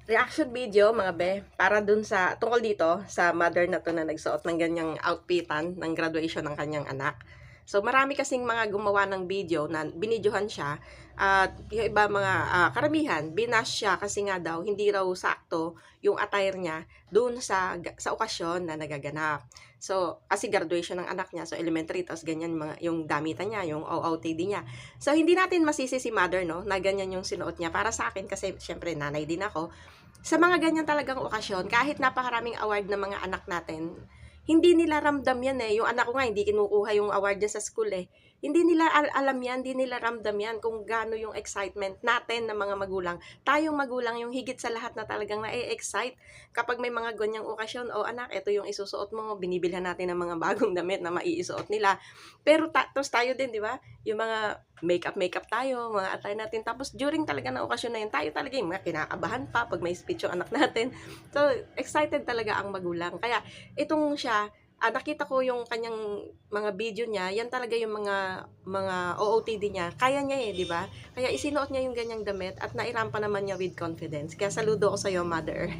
Reaction video mga be, para dun sa tungkol dito sa mother na to na nagsuot ng ganyang outfitan ng graduation ng kanyang anak. So marami kasing mga gumawa ng video na binidyohan siya at yung iba mga karamihan binash siya kasi nga daw hindi raw sakto yung attire niya dun sa okasyon na nagaganap. So kasi graduation ng anak niya, so elementary, tapos ganyan yung damitan niya, yung OOTD niya. So hindi natin masisi si mother no na ganyan yung sinuot niya. Para sa akin kasi syempre nanay din ako, sa mga ganyan talagang okasyon, kahit napakaraming award ng mga anak natin, hindi nila ramdam yan eh. Yung anak ko nga, hindi kinukuha yung award niya sa school eh. Hindi nila alam yan, hindi nila ramdam yan kung gaano yung excitement natin na mga magulang. Tayong magulang yung higit sa lahat na talagang na-excite kapag may mga ganyang okasyon. O anak, ito yung isusuot mo, binibilhan natin ng mga bagong damit na maiisuot nila. Pero tapos tayo din, di ba? Yung mga makeup tayo, mga attire natin. Tapos during talaga na okasyon na yun, tayo talaga yung mga kinakabahan pa pag may speech yung anak natin. So, excited talaga ang magulang. Kaya, itong siya, nakita ko yung kanyang mga video niya, yan talaga yung mga OOTD niya. Kaya niya eh, di ba? Kaya isinuot niya yung ganyang damit at nairampa naman niya with confidence. Kaya saludo ko sa iyo, mother.